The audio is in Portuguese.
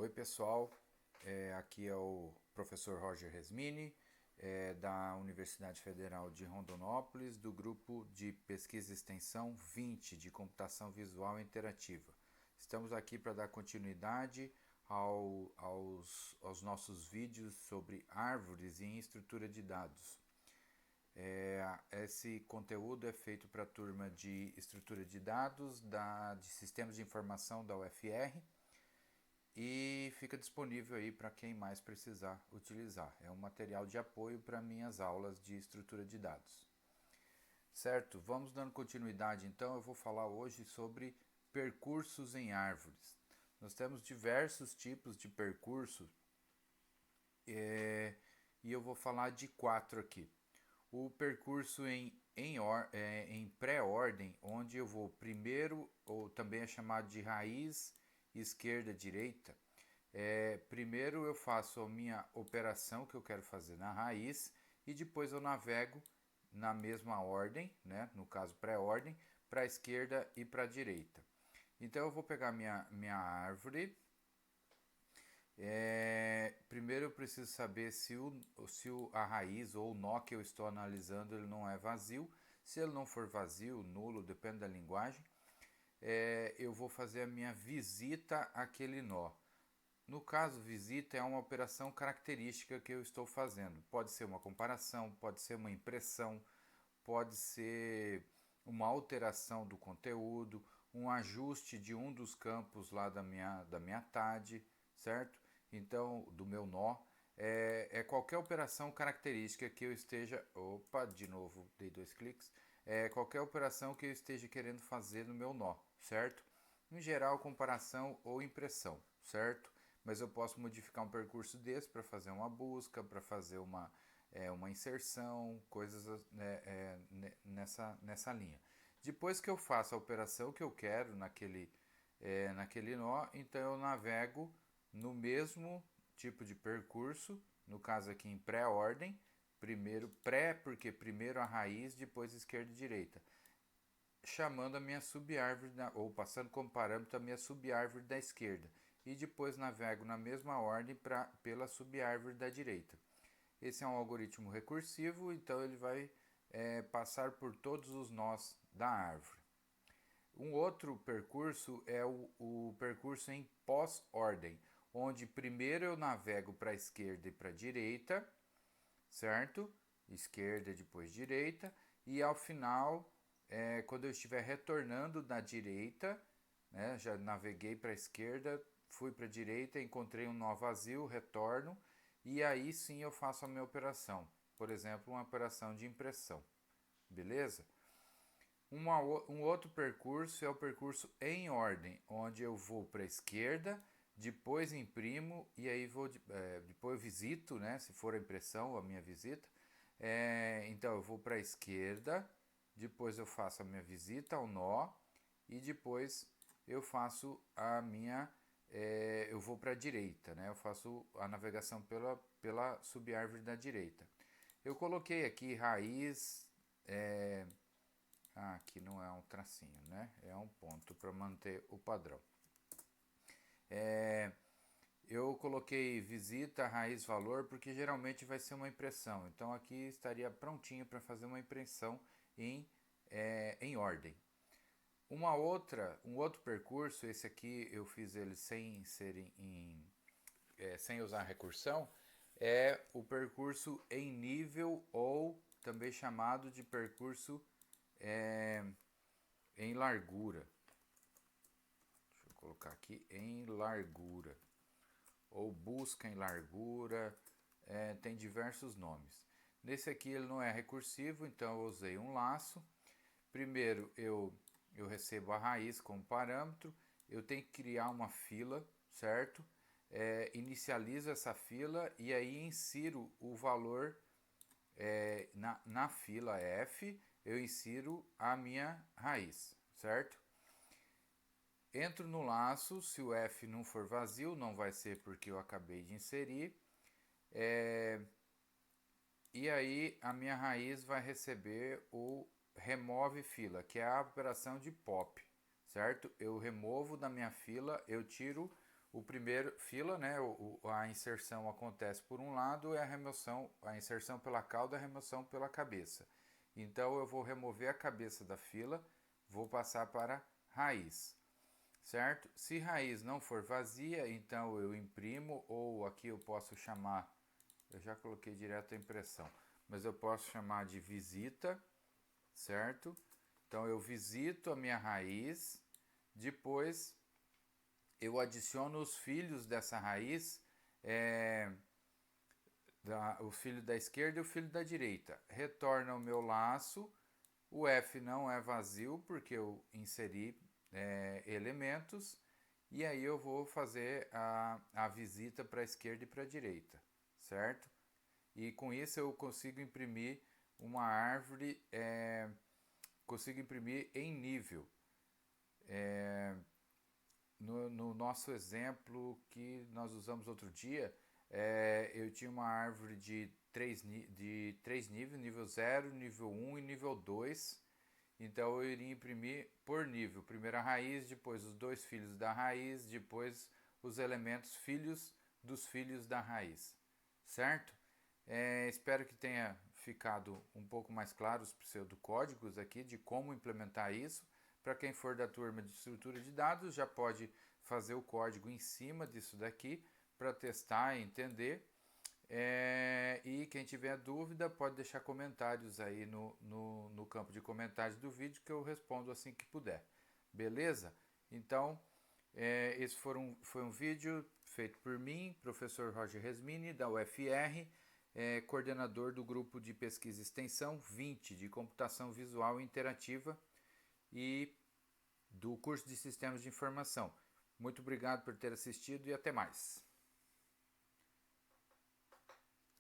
Oi pessoal, aqui é o professor Roger Resmini, da Universidade Federal de Rondonópolis, do grupo de pesquisa e extensão 20 de computação visual interativa. Estamos aqui para dar continuidade aos nossos vídeos sobre árvores e estrutura de dados. Esse conteúdo é feito para a turma de estrutura de dados de sistemas de informação da UFR e fica disponível aí para quem mais precisar utilizar. É um material de apoio para minhas aulas de estrutura de dados. Certo, vamos dando continuidade então. Eu vou falar hoje sobre percursos em árvores. Nós temos diversos tipos de percursos e eu vou falar de 4 aqui. O percurso em pré-ordem, onde eu vou primeiro, ou também é chamado de raiz esquerda-direita. Primeiro eu faço a minha operação que eu quero fazer na raiz e depois eu navego na mesma ordem, né? No caso pré-ordem, para a esquerda e para a direita. Então eu vou pegar minha árvore. Primeiro eu preciso saber se a raiz ou o nó que eu estou analisando ele não é vazio. Se ele não for vazio, nulo, depende da linguagem, eu vou fazer a minha visita àquele nó. No caso, visita é uma operação característica que eu estou fazendo. Pode ser uma comparação, pode ser uma impressão, pode ser uma alteração do conteúdo, um ajuste de um dos campos lá da minha TAD, certo? Então, do meu nó. Qualquer operação característica que eu esteja... Opa, de novo, dei 2 cliques. Qualquer operação que eu esteja querendo fazer no meu nó, certo? Em geral, comparação ou impressão, certo? Mas eu posso modificar um percurso desse para fazer uma busca, para fazer uma inserção, coisas nessa linha. Depois que eu faço a operação que eu quero naquele nó, então eu navego no mesmo tipo de percurso, no caso aqui em pré-ordem, primeiro pré, porque primeiro a raiz, depois esquerda e direita, chamando a minha subárvore, ou passando como parâmetro a minha subárvore da esquerda, e depois navego na mesma ordem pela subárvore da direita. Esse é um algoritmo recursivo, então ele vai passar por todos os nós da árvore. Um outro percurso é o percurso em pós-ordem, onde primeiro eu navego para a esquerda e para a direita, certo? Esquerda, depois direita, e ao final, quando eu estiver retornando da direita, né, já naveguei para a esquerda, fui para a direita, encontrei um nó vazio, retorno, e aí sim eu faço a minha operação. Por exemplo, uma operação de impressão. Beleza? Um outro percurso é o percurso em ordem, onde eu vou para a esquerda, depois imprimo e aí depois eu visito, né, se for a impressão, a minha visita. Então eu vou para a esquerda, depois eu faço a minha visita ao nó e depois eu faço eu vou para a direita, né? Eu faço a navegação pela subárvore da direita. Eu coloquei aqui raiz, aqui não é um tracinho, né? É um ponto para manter o padrão. Eu coloquei visita, raiz, valor, porque geralmente vai ser uma impressão. Então aqui estaria prontinho para fazer uma impressão em ordem. Um outro percurso, esse aqui eu fiz ele sem sem usar recursão, é o percurso em nível ou também chamado de percurso em largura. Deixa eu colocar aqui em largura ou busca em largura, tem diversos nomes. Nesse aqui ele não é recursivo, então eu usei um laço. Primeiro eu recebo a raiz como parâmetro, eu tenho que criar uma fila, certo? Inicializo essa fila e aí insiro o valor na fila F, eu insiro a minha raiz, certo? Entro no laço, se o F não for vazio, não vai ser porque eu acabei de inserir. E aí a minha raiz vai receber o remove fila, que é a operação de pop, certo? Eu removo da minha fila, eu tiro o primeiro fila, né, a inserção acontece por um lado e a inserção pela cauda, a remoção pela cabeça. Então eu vou remover a cabeça da fila, vou passar para raiz, certo? Se raiz não for vazia, então eu imprimo, ou aqui eu posso chamar, eu já coloquei direto a impressão, mas eu posso chamar de visita, certo? Então eu visito a minha raiz, depois eu adiciono os filhos dessa raiz, o filho da esquerda e o filho da direita. Retorna o meu laço, o F não é vazio porque eu inseri elementos, e aí eu vou fazer a visita para a esquerda e para a direita, certo? E com isso eu consigo imprimir uma árvore, consigo imprimir em nível. No nosso exemplo que nós usamos outro dia, eu tinha uma árvore de três níveis, nível 0, nível 1 e nível 2. Então eu iria imprimir por nível, primeiro a raiz, depois os dois filhos da raiz, depois os elementos filhos dos filhos da raiz, certo? Espero que tenha ficado um pouco mais claro os pseudocódigos aqui de como implementar isso. Para quem for da turma de estrutura de dados, já pode fazer o código em cima disso daqui para testar e entender. E quem tiver dúvida pode deixar comentários aí no campo de comentários do vídeo que eu respondo assim que puder. Beleza? Então, esse foi um vídeo feito por mim, professor Roger Resmini, da UFR, coordenador do grupo de pesquisa e extensão 20 de computação visual e interativa e do curso de sistemas de informação. Muito obrigado por ter assistido e até mais.